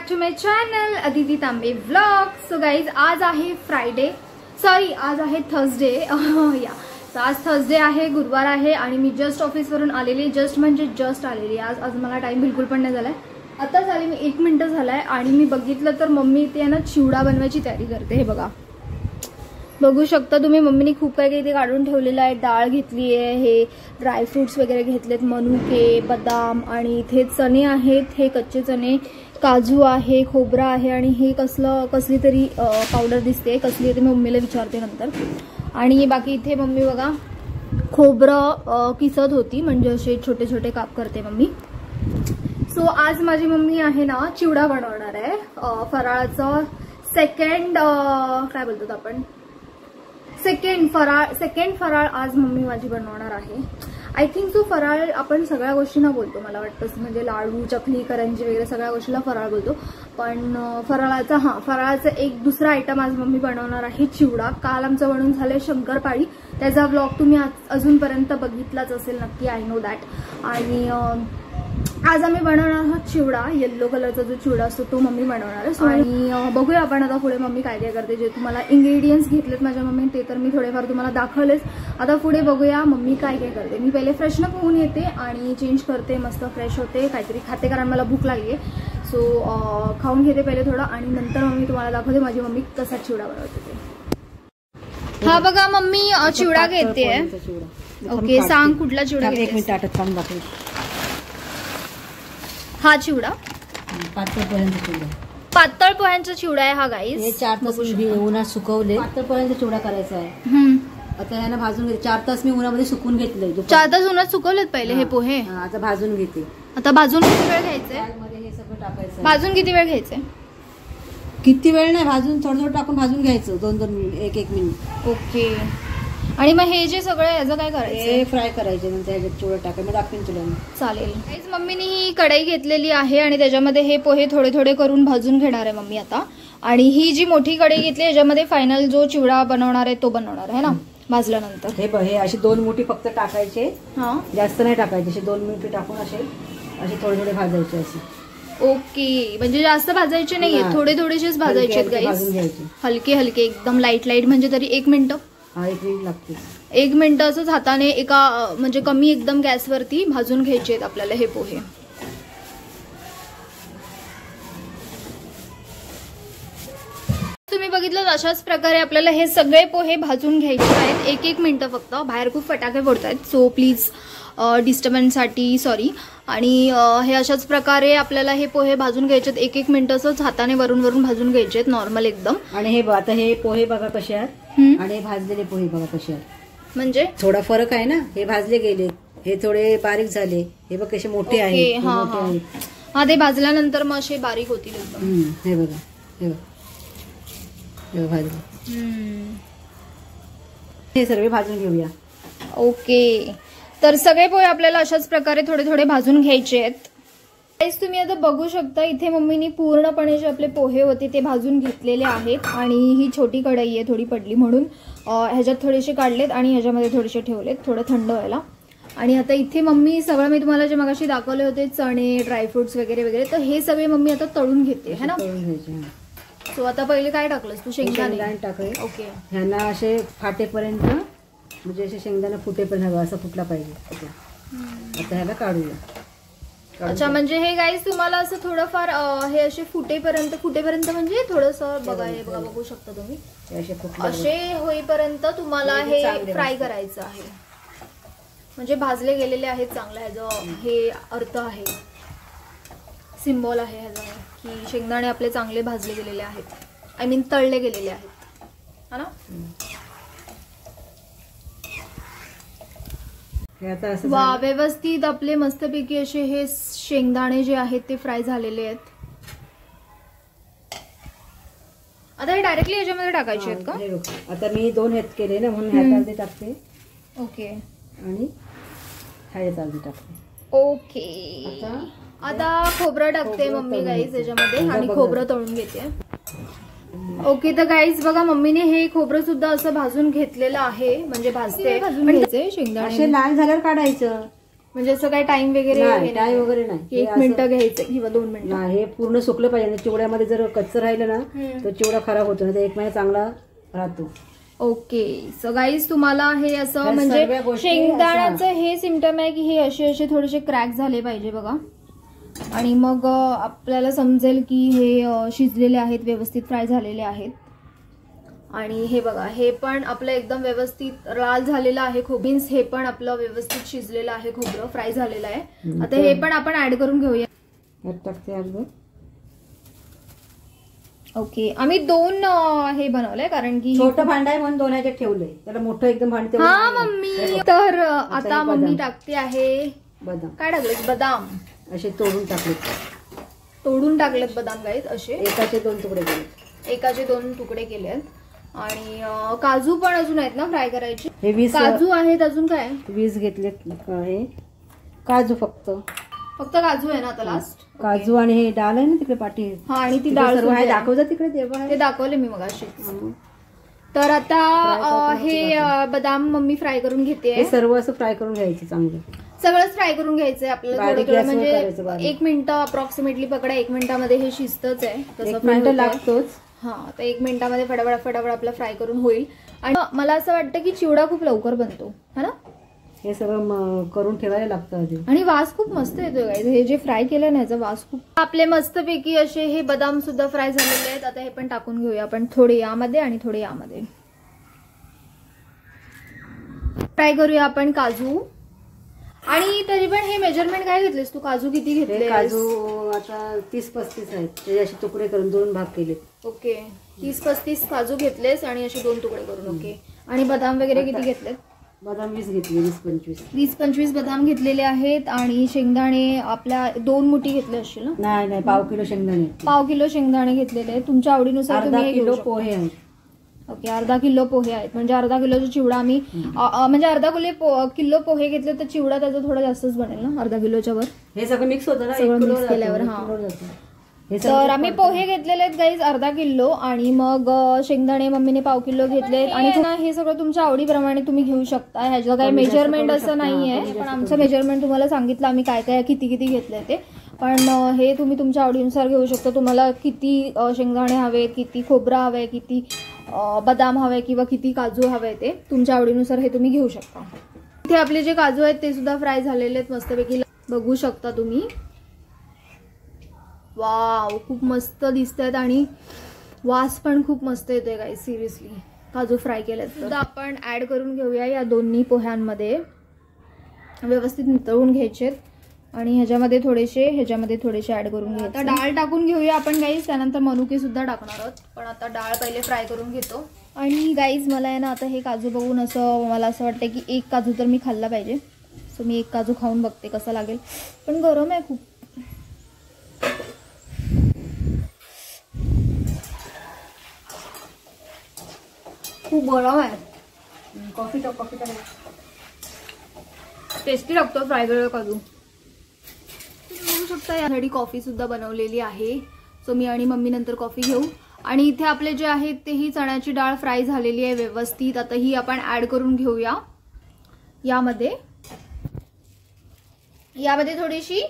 Back to my channel Aditi Tambe vlog. So guys आज आहे Friday, sorry आज आहे थर्सडे. या आज थर्सडे आहे, गुरुवार आहे आणि मी जस्ट ऑफिसवरून आलेली, जस्ट म्हणजे जस्ट आलेली. आज मला टाइम बिलकुल पण नाही झालाय, आताच आले मी, 1 मिनिट झालाय. आणि मी बघितलं तर मम्मी इथे ना चिवडा बनवायची तयारी करते. हे बघा, बघू शकता तुम्ही, मम्मीने खूप काही इथे काढून ठेवलेलं आहे. डाळ घेतली आहे, हे ड्रायफ्रुट्स वगैरे घेतलेत, मनुके, बदाम आणि इथे चणे आहेत, हे कच्चे चणे, काजू आहे, खोबरं आहे आणि हे कसली तरी पावडर दिसते, कसली आहे ते मी मम्मीला विचारते नंतर. आणि बाकी इथे मम्मी बघा खोबरं किसत होती, म्हणजे असे छोटे छोटे काप करते मम्मी. सो आज माझी मम्मी आहे ना चिवडा बनवणार आहे, फराळाचं सेकंड काय बोलतो आपण, सेकंड फराळ आज मम्मी माझी बनवणार आहे. आय थिंक सो फराळ आपण सगळ्या गोष्टींना बोलतो, मला वाटतं, म्हणजे लाडू, चकली, करंजी वगैरे सगळ्या गोष्टीला फराळ बोलतो. पण फराळाचा एक दुसरा आयटम आज मम्मी बनवणार आहे, चिवडा. काल आमचं बनवून झालंय शंकरपाळी, त्याचा व्लॉग तुम्ही अजूनपर्यंत बघितलाच असेल नक्की, आय नो दॅट. आणि आज आम्ही बनवणार आहोत चिवडा, येल्लो कलरचा जो चिवडा असतो तो मम्मी बनवणार आहे. आणि बघूया आपण आता पुढे मम्मी काय काय करते. जे तुम्हाला इंग्रेडियंट्स घेतलेत माझ्या मम्मीने ते तर मी थोडेफार तुम्हाला दाखवलेच. आता पुढे बघूया मम्मी काय काय करते. मी पहिले फ्रेश न होऊन येते आणि चेंज करते, मस्त फ्रेश होते, काहीतरी खाते कारण मला भूक लागली आहे. सो खाऊन घेते पहिले थोडं आणि नंतर मम्मी तुम्हाला दाखवते माझी मम्मी कसा चिवडा बनवते ते. हा बघा मम्मी चिवडा घेते. ओके, सांग कुठला चिवडा घेते. हा चिवडा पातळ पोह्यांचा चिवडा आहे हा गाईस. हे 4 तास मी उन्हात सुकवले, पातळ पोह्यांचा चिवडा करायचा आहे. आता याला भाजून घेते. 4 तास मी उन्हामध्ये सुकून घेतले. 4 तास उन्हात सुकवलेत पहिले हे पोहे. आता भाजून घेते. आता भाजून किती वेळ घ्यायचंय? हे सगळं टाकायचं. भाजून किती वेळ घ्यायचंय? किती वेळ नाही, भाजून थोडं थोडं टाकून भाजून घ्यायचं, 2-2 मिनिट, 1-1 मिनिट. ओके. आणि मग हे जे सगळं याचं काय करायचं? हे फ्राय करायचे, नंतर ह्याच्यात चिवडा टाकायचं. मग दाखवेन तुला. चालेल. गाईस मम्मीने ही कढई घेतलेली आहे आणि त्याच्यामध्ये हे पोहे थोडे थोडे करून भाजून घेणार आहे मम्मी आता. आणि ही जी मोठी कढई घेतली याच्यामध्ये फायनल जो चिवडा बनवणार आहे तो बनवणार आहे ना भाजल्यानंतर. हे बघ, हे असे 2 मुठी फक्त टाकायचे, जास्त नाही टाकायचे. असे 2 मुठी टाकून असे थोडे थोडे भाजायचे असे. ओके, म्हणजे जास्त भाजायचे नाहीये, थोडे थोडेसेच भाजायचे गाईस, हलके हलके एकदम लाईट लाईट. म्हणजे तरी 1 मिनिट. 1 मिनिट लागते. 1 मिनिट असंच हाताने एका म्हणजे कमी एकदम गॅसवरती भाजून घ्यायचे आहेत आपल्याला हे पोहे. तुम्ही बघितलं अशाच प्रकारे आपल्याला हे सगळे पोहे भाजून घ्यायचे आहेत. 1-1 मिनिटं फक्त. बाहेर खूप फटाके फोडत आहेत, सो प्लीज डिस्टर्बन्ससाठी सॉरी. आणि हे अशाच प्रकारे आपल्याला हे पोहे भाजून घ्यायचे आहेत. 1-1 मिनिटं असंच हाताने वरून वरून भाजून घ्यायचे आहेत, नॉर्मल एकदम. आणि हे आता हे पोहे बघा कसे आहेत आणि भाजलेले पोहे बघा कसे आहेत. म्हणजे थोडा फरक आहे ना, हे भाजले गेले, हे थोडे बारीक झाले. हे बघ कसे मोठे आहेत. हा, ते भाजल्यानंतर मग असे बारीक होतील एकदम. हे बघा, हे बघा, हे भाजले. हे सर्व भाजून घेऊया. ओके, तर सगळे पोहे आपल्याला अशाच प्रकारे थोडे थोडे भाजून घ्यायचे आहेत. गाईस तुम्ही आता बघू शकता इथे मम्मीनी पूर्णपणे जे आपले पोहे होते ते भाजून घेतलेले आहेत. आणि ही छोटी कढई आहे, थोडी पडली म्हणून ह्याच्यात थोडेसे काढलेत आणि ह्याच्यामध्ये थोडेसे ठेवलेत थोडं थंड व्हायला. आणि आता इथे मम्मी सगळं मी तुम्हाला जे मगाशी दाखवले होते चणे, ड्रायफ्रुट्स वगैरे वगैरे, तर हे सगळे मम्मी आता तळून घेते है ना. सो आता पहिले काय टाकलंस तू? शेंगदाणे टाकले. ओके, ह्यांना असे फाटेपर्यंत, म्हणजे असे शेंगदाणा फुटेपर्यंत हवा, असं फुटला पाहिजे. आता ह्याला काढूया. अच्छा, म्हणजे हे गाईस तुम्हाला असं थोडंफार हे असे फुटेपर्यंत म्हणजे थोडंसं बघा, हे बघा, बघू शकता तुम्ही, असे होईपर्यंत तुम्हाला हे फ्राय करायचं आहे. म्हणजे भाजले गेलेले आहेत चांगलं, ह्याचं हे अर्थ आहे, सिम्बॉल आहे ह्याचा की शेंगदाणे आपले चांगले भाजले गेलेले आहेत, आय मीन तळले गेलेले आहेत, हा ना. वा, व्यवस्थित आपले मस्तपैकी असे हे शेंगदाणे जे आहेत ते फ्राय झालेले आहेत. आता हे डायरेक्टली याच्यामध्ये टाकायचे आहेत का? आता मी 2 ह्यात केले ना, म्हणून ह्यात टाकते. ओके, आणि ह्यात टाकते. ओके, आता खोबरं टाकते मम्मी गाईस याच्यामध्ये आणि खोबरं तळून घेते. ओके, तर गाईज बघा मम्मीने हे खोबरं सुद्धा असं भाजून घेतलेलं आहे, म्हणजे भाजते. शेंगदाणे लाल झाल्यावर काढायचं. म्हणजे असं काही टाइम वगैरे टाइम वगैरे नाही, 1 मिनिट घ्यायचं किंवा 2 मिनिटं. हे पूर्ण सुकलं पाहिजे. चिवड्यामध्ये जर कच्चं राहिलं ना तर चिवडा खराब होतो, नाही तर 1 महिना चांगला राहतो. ओके. सो गाईज तुम्हाला हे असं म्हणजे शेंगदाण्याचं हे सिम्पटम आहे की हे असे थोडेसे क्रॅक झाले पाहिजे बघा, आणि मग आपल्याला समजेल की हे शिजलेले आहेत, व्यवस्थित फ्राय झालेले आहेत. आणि हे बघा, हे पण आपलं एकदम व्यवस्थित लाल झालेलं आहे मीन्स हे पण आपलं व्यवस्थित शिजलेलं आहे, खोबरं फ्राय झालेलं आहे. आता हे पण आपण ऍड करून घेऊया. ओके. आम्ही 2 हे बनवलंय कारण की छोटं भांड आहे म्हणून 2 ह्याच्यात ठेवलंय, त्याला मोठं एकदम भांड. हा मम्मी. तर आता मम्मी टाकते आहे बदाम. काय टाकलेत? बदाम असे तोडून टाकलेत बदाम गाईज. असे एकाचे 2 तुकडे केलेत. आणि काजू पण अजून आहेत ना फ्राय करायचे? हे 20 काजू आहेत. अजून काय? 20 घेतलेत. हे काजू फक्त काजू आहे ना आता लास्ट. काजू आणि हे डाळ आहे ना तिकडे पाठी. हा, आणि ती डाळ दाखवतात तिकडे, ते दाखवले मी मगाशी. तर आता हे बदाम मम्मी फ्राय करून घेते. सर्व असं फ्राय करून घ्यायचं, चांगलं सगळंच फ्राय करून घ्यायचंय आपल्याला. थोडं म्हणजे 1 मिनिट अप्रॉक्सिमेटली पकडा, 1 मिनिटामध्ये हे शिजतच आहे. तसं 1 मिनिट लागतोच. हा, तर 1 मिनिटामध्ये फटाफट आपलं फ्राय करून होईल. आणि मला असं वाटतं की चिवडा खूप लवकर बनतो, है ना? हे सगळं करून ठेवायला लागतं आधी. आणि वास खूप मस्त येतोय गाईज. हे जे फ्राय केलं ना याचा वास खूप. आपले मस्तपैकी असे हे बदाम सुद्धा फ्राय झालेले आहेत. आता हे पण टाकून घेऊया आपण, थोडे यामध्ये आणि थोडे यामध्ये. फ्राय करूया आपण काजू. आणि तरी पण हे मेजरमेंट काय घेतलेस तू? काजू किती घेतले? काजू आता 30-35 आहेत. ते असे तुकडे करून 2 भाग केले. ओके. 30-35 काजू घेतलेस आणि असे 2 तुकडे करून. ओके. आणि बदाम वगैरे किती घेतलेत? बदाम 20 घेतले. 20-25 बदाम घेतलेले आहेत. आणि शेंगदाणे आपल्या 2 मुठी घेतले असतील ना? नाही, पाव किलो शेंगदाणे. पाव किलो शेंगदाणे घेतलेले आहेत. तुमच्या आवडीनुसार तुम्ही. 1/2 किलो पोहे आहेत. ओके. 1/2 किलो पोहे आहेत. म्हणजे 1/2 किलोचा चिवडा आम्ही म्हणजे 1/2 किलो पोहे घेतले तर चिवडा त्याचा थोडा जास्तच बनेल ना 1/2 किलोच्या वर. हे सगळं मिक्स होतं ना, सगळं मिक्स केल्यावर. हा, तर आम्ही पोहे घेतलेले आहेत गाईज 1/2 किलो. आणि मग शेंगदाणे मम्मीने पाव किलो घेतलेत. आणि हे सगळं तुमच्या आवडीप्रमाणे तुम्ही घेऊ शकता. ह्याचं काही मेजरमेंट असं नाहीये, पण आमचं मेजरमेंट तुम्हाला सांगितलं आम्ही काय किती घेतलंय ते. पण हे तुम्ही तुमच्या आवडीनुसार घेऊ शकता. तुम्हाला किती शेंगदाणे हवेत, किती खोबरं हवंय, किती बदाम हवे किंवा किती काजू हवे, ते तुमच्या आवडीनुसार हे तुम्ही घेऊ शकता. इथे आपले जे काजू आहेत ते सुद्धा फ्राय झालेले आहेत मस्तपैकी, बघू शकता तुम्ही. वाव, खूप मस्त दिसत आहेत आणि वास पण खूप मस्त येतोय गाईस. सिरियसली काजू फ्राय केलेत. सुद्धा आपण ऍड करून घेऊया या दोन्ही पोह्यांमध्ये. व्यवस्थित मिसळून घ्यायचे आणि ह्याच्यामध्ये थोडेसे ऍड करून घ्यायचे. आता डाळ टाकून घेऊया आपण गाईस, त्यानंतर मनुके सुद्धा टाकणार आहोत. पण आता डाळ पहिले फ्राय करून घेतो. आणि गाईज मला आहे ना आता हे काजू बघून मला असं वाटतं की 1 काजू तर मी खाल्ला पाहिजे. सो मी 1 काजू खाऊन बघते कसा लागेल. पण गरम आहे खूप. खूप गरम आहे. कॉफी टाक. टेस्टी लागतो फ्राय केलेला काजू. बघू शकता यासाठी कॉफी सुद्धा बनवलेली आहे. सो मी आणि मम्मी नंतर कॉफी घेऊ. आणि इथे आपले जे आहेत तेही चण्याची डाळ फ्राय झालेली आहे व्यवस्थित. आता ही आपण ऍड करून घेऊया यामध्ये थोडीशी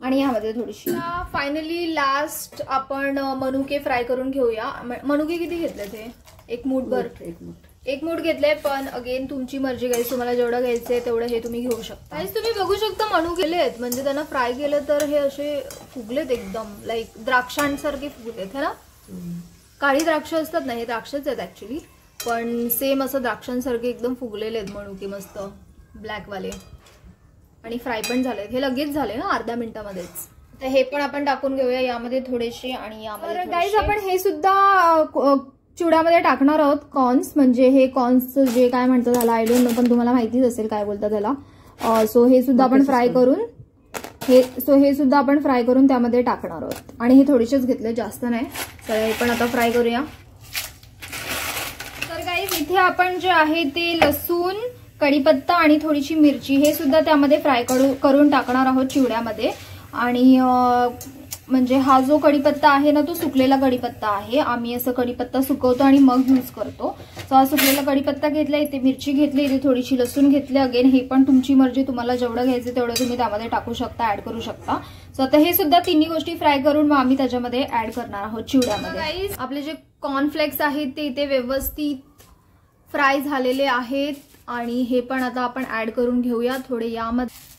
आणि यामध्ये थोडीशी. फायनली लास्ट आपण मनुके फ्राय करून घेऊया. मनुके किती घेतले ते? 1 मूठभर. 1 मूठ घेतले. पण अगेन तुमची मर्जी गाईस, तुम्हाला जेवढं घ्यायचंय तेवढं हे तुम्ही घेऊ शकता. गाईस तुम्ही बघू शकता मनुके केलेत, म्हणजे त्यांना फ्राय केलं तर हे असे फुगलेत एकदम, लाईक द्राक्षांसारखे फुगलेत, है ना? काळी द्राक्ष असतात ना, हे द्राक्षच आहेत ऍक्च्युली, पण सेम असं द्राक्षांसारखे एकदम फुगलेले आहेत मनुके, मस्त ब्लॅक वाले. आणि फ्राय पण झालेत. हे लगेच झाले ना, अर्ध्या मिनिटामध्येच. तर हे पण आपण टाकून घेऊया यामध्ये थोडेसे आणि यामध्ये. गाईज आपण हे सुद्धा चिवड्यामध्ये टाकणार आहोत. कॉर्न्स, म्हणजे हे कॉर्न्स जे काय म्हणतात त्याला आय डोंट नो, पण तुम्हाला माहितीच असेल काय बोलतात त्याला. सो हे सुद्धा आपण फ्राय करून हे सुद्धा आपण फ्राय करून त्यामध्ये टाकणार आहोत. आणि हे थोडेसेच घेतले, जास्त नाही. तर हे पण आता फ्राय करूया. तर गाईज इथे आपण जे आहे ते लसूण, कढीपत्ता आणि थोडीशी मिरची हे सुद्धा त्यामध्ये फ्राय करून टाकणार आहोत चिवड्यामध्ये. आणि म्हणजे हा जो कढीपत्ता आहे ना तो सुकलेला कढीपत्ता आहे. आम्ही असं कढीपत्ता सुकवतो आणि मग यूज करतो. सो हा सुकलेला कढीपत्ता घेतला, इथे मिरची घेतली, इथे थोडीशी लसूण घेतली. अगेन हे पण तुमची मर्जी, तुम्हाला जेवढं घ्यायचं तेवढं तुम्ही त्यामध्ये टाकू शकता, ऍड करू शकता. सो आता हे सुद्धा तिन्ही गोष्टी फ्राय करून मग आम्ही त्याच्यामध्ये ऍड करणार आहोत चिवड्यामध्ये. गाईज आपले जे कॉर्नफ्लेक्स आहेत ते इथे व्यवस्थित फ्राय झालेले आहेत आणि हे पण आता आपण ऍड करून घेऊया. थोडे यामध्ये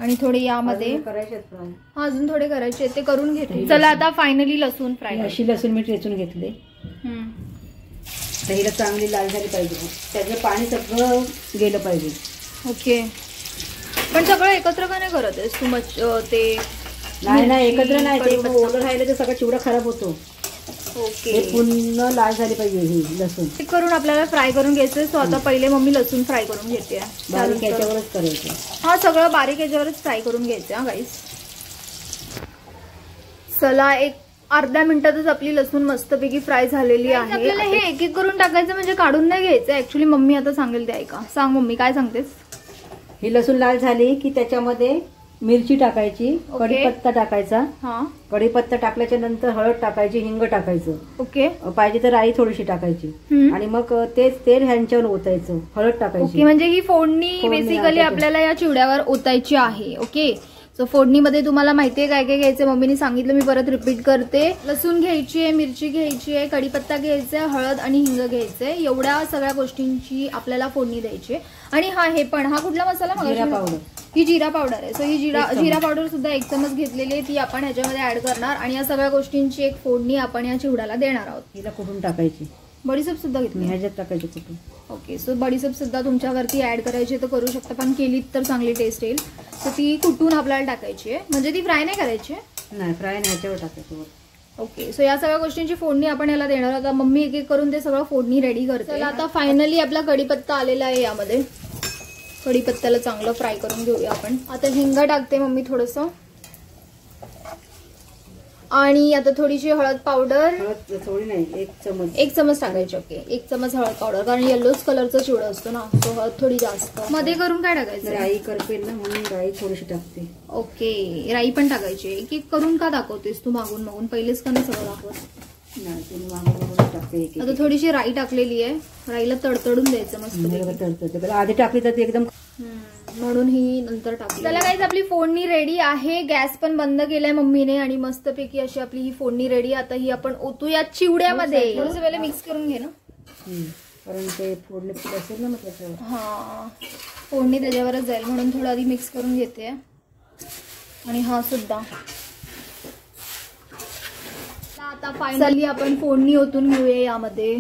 आणि थोडे यामध्ये हा अजून थोडे करायचे ते करून घेते. चला आता फायनली लसूण फ्राय. अशी लसूण मी ठेचून घेतले. हिला चांगली लाल झाली पाहिजे, त्याचं पाणी सगळं गेलं पाहिजे. ओके, पण सगळं एकत्र का नाही करत आहेस तू? ते नाही एकत्र नाही, ते ओलं राहिलं तर सगळा चिवडा खराब होतो. ओके, पूर्ण लाल झाली पाहिजे ही लसूण. ते करून आपल्याला फ्राय करून घ्यायचं. सो आता पहिले मम्मी लसूण फ्राय करून घेते. बारीक याच्यावरच करायचं. हा सगळं बारीक याच्यावरच फ्राय करून घ्यायचं हा गाईस. चला एक अर्ध्या मिनिटातच आपली लसूण मस्तपैकी फ्राय झालेली आहे. आपल्याला हे एक एक करून टाकायचं, म्हणजे काढून नाही घ्यायचं. ऍक्च्युली मम्मी आता सांगेल ते ऐका. सांग मम्मी, काय सांगतेस? ही लसूण लाल झाली की त्याच्यामध्ये मिरची टाकायची, कढीपत्ता टाकायचा. हा, कढीपत्ता टाकल्याच्या नंतर हळद टाकायची, हिंग टाकायचं. ओके, पाहिजे तर राई थोडीशी टाकायची आणि मग तेच तेल ह्यांच्यावर ओतायचं, हळद टाकायची. ओके, म्हणजे ही फोडणी बेसिकली आपल्याला या चिवड्यावर ओतायची आहे. ओके, सो फोडणीमध्ये तुम्हाला माहितीये काय काय घ्यायचं, मम्मीने सांगितलं, मी परत रिपीट करते. लसूण घ्यायची आहे, मिरची घ्यायची आहे, कढीपत्ता घ्यायचा आहे, हळद आणि हिंग घ्यायचंय. एवढ्या सगळ्या गोष्टींची आपल्याला फोडणी द्यायची. आणि हा हे पण, हा कुठला मसाला? जिरा पावडर. ही जिरा पावडर आहे. सो ही जिरा पावडर सुद्धा 1 चमच घेतलेली आहे, ती आपण ह्याच्यामध्ये ऍड करणार आणि या सगळ्या गोष्टींची एक फोडणी आपण या चिवड्याला देणार आहोत. हिला कुठून टाकायची? बडीशेप सुद्धा घेतली, ह्याच्यात टाकायची कुठून. ओके, सो बडीशेप सुद्धा तुमच्यावरती ऍड करायची तर करू शकता, पण केलीत तर चांगली टेस्ट येईल. तर ती कुठून आपल्याला टाकायची आहे, म्हणजे ती फ्राय नाही करायची नाही, फ्राय नाही, ह्याच्यावर टाकायची. ओके, सो या सगळ्या गोष्टींची फोडणी आपण याला देणार. आता मम्मी एक एक करून ते सगळं फोडणी रेडी करते. आता फायनली आपला कढीपत्ता आलेला आहे. यामध्ये कढीपत्त्याला चांगलं फ्राय करून घेऊया आपण. आता हिंग टाकते मम्मी थोडंसं, आणि आता थोडीशी हळद पावडर. थोडी नाही, 1 चमच टाकायची. ओके, 1 चमच हळद पावडर, कारण येलोच कलरचा चिवडा असतो ना, सो हळद थोडी जास्त. मध्ये करून काय टाकायचं? राई करपेल ना, म्हणून राई थोडीशी टाकते. ओके, राई पण टाकायची. एक एक करून का दाखवतेस तू मागून मागून? पहिलेच का नाही सगळं दाखवत? टाकते. आता थोडीशी राई टाकलेली आहे, राईला तडतडून द्यायचं मस्त. आधी टाकली तर ती एकदम, म्हणून ही नंतर टाकली. चला गाईज, आपली फोडणी रेडी आहे. गॅस पण बंद केलाय मम्मीने आणि मस्तपैकी अशी आपली ही फोडणी रेडी. आता ही आपण ओतूया चिवड्यामध्ये. थोडंसं पहिले मिक्स करून घे ना, कारण ते फोडणी असेल ना मग त्याच्यावर. हा, फोडणी त्याच्यावरच जाईल म्हणून थोडं आधी मिक्स करून घेते. आणि हा सुद्धा. आता फायनली आपण फोडणी ओतून घेऊया यामध्ये.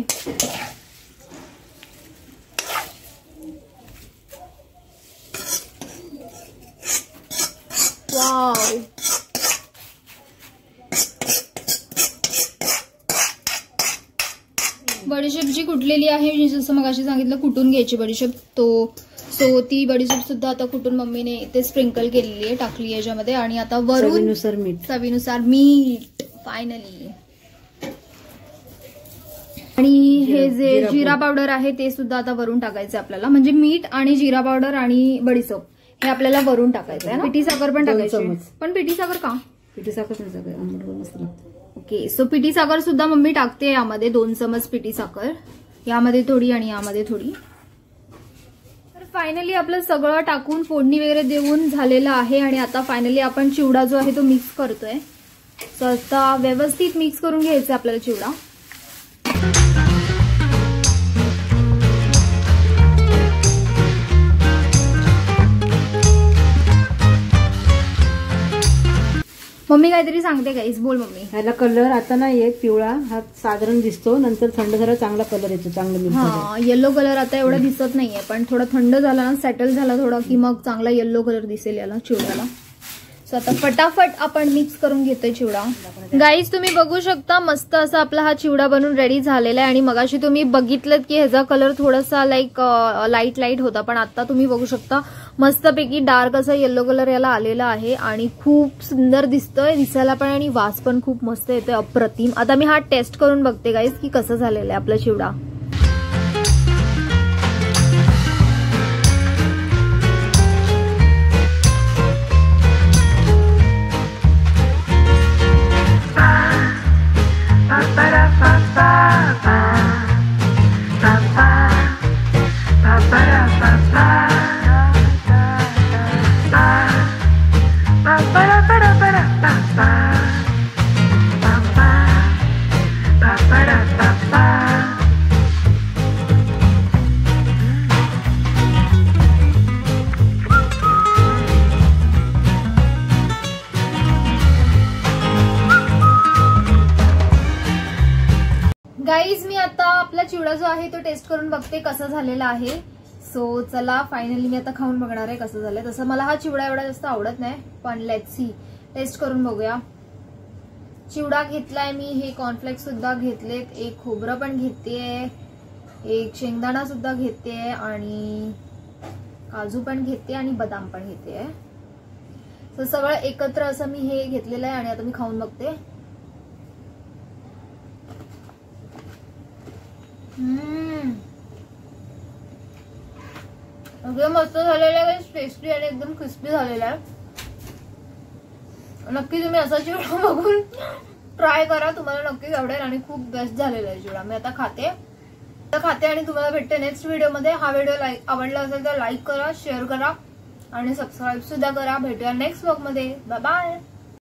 वाव, बडीशेप जी कुटलेली आहे, जसं मगाशी सांगितलं कुटून घ्यायची बडीशेप, सो ती बडीशेप सुद्धा आता कुटून मम्मीने ते स्प्रिंकल केलेली आहे, टाकली याच्यामध्ये. आणि आता वरून चवीनुसार मीठ फायनली. आणि हे जे जिरा पावडर आहे ते सुद्धा आता वरून टाकायचं आपल्याला. म्हणजे मीठ आणि जिरा पावडर आणि बडीशेप हे आपल्याला वरून टाकायचं आहे ना. पिठी साखर पण टाकायची, पण पिठी साखर का? पिठी साखर. ओके, सो पिठी साखर सुद्धा मम्मी टाकते यामध्ये. 2 चमच पिठी साखर, यामध्ये थोडी आणि यामध्ये थोडी. तर फायनली आपलं सगळं टाकून फोडणी वगैरे देऊन झालेलं आहे. आणि आता फायनली आपण चिवडा जो आहे तो मिक्स करतोय. सो आता व्यवस्थित मिक्स करून घ्यायचं आपल्याला चिवडा. मम्मी काहीतरी सांगते गाईस, बोल मम्मी. ह्याला कलर आता नाही येत पिवळा, हा साधारण दिसतो, नंतर थंड झाला चांगला कलर येतो, चांगला. हा, येलो कलर आता एवढा दिसत नाहीये, पण थोडा थंड झाला ना, सेटल झाला थोडा, की मग चांगला येलो कलर दिसेल याला चिवड्याला. सो आता फटाफट आपण मिक्स करून घेतोय चिवडा. गाईज तुम्ही बघू शकता, मस्त असा आपला हा चिवडा बनून रेडी झालेला आहे. आणि मगाशी तुम्ही बघितलं की ह्याचा कलर थोडासा लाईक लाईट होता, पण आता तुम्ही बघू शकता मस्तपैकी डार्क असा येलो कलर याला आलेला आहे. आणि खूप सुंदर दिसतोय दिसायला पण, आणि वास पण खूप मस्त येतोय, अप्रतिम. आता मी हा टेस्ट करून बघते गाईज की कसं झालेलं आहे आपला चिवडा. आहे तो टेस्ट करून बघते कसं झालेला आहे. सो चला फायनली मी आता खाऊन बघणार आहे कसं झालंय. तसं मला हा चिवडा एवढा जास्त आवडत नाही, पण लेट्स सी, टेस्ट करून बघूया. चिवडा घेतलाय मी, हे कॉर्नफ्लेक्स सुद्धा घेतलेत, एक खोबरं पण घेतेय, एक शेंगदाणा सुद्धा घेतेय आणि काजू पण घेते आणि बदाम पण घेते. तर सगळं एकत्र असं मी हे घेतलेलं आहे आणि आता मी खाऊन बघते. एकदम मस्त झालेलं आहे, टेस्टी आणि एकदम क्रिस्पी झालेला आहे. नक्की तुम्ही असा चिवडा बघून ट्राय करा, तुम्हाला नक्कीच आवडेल आणि खूप बेस्ट झालेला आहे चिवडा. मी आता खाते आणि तुम्हाला भेटते नेक्स्ट व्हिडिओमध्ये. हा व्हिडिओ आवडला असेल तर लाईक करा, शेअर करा आणि सबस्क्राईब सुद्धा करा. भेटूया नेक्स्ट व्लॉग मध्ये. Bye bye.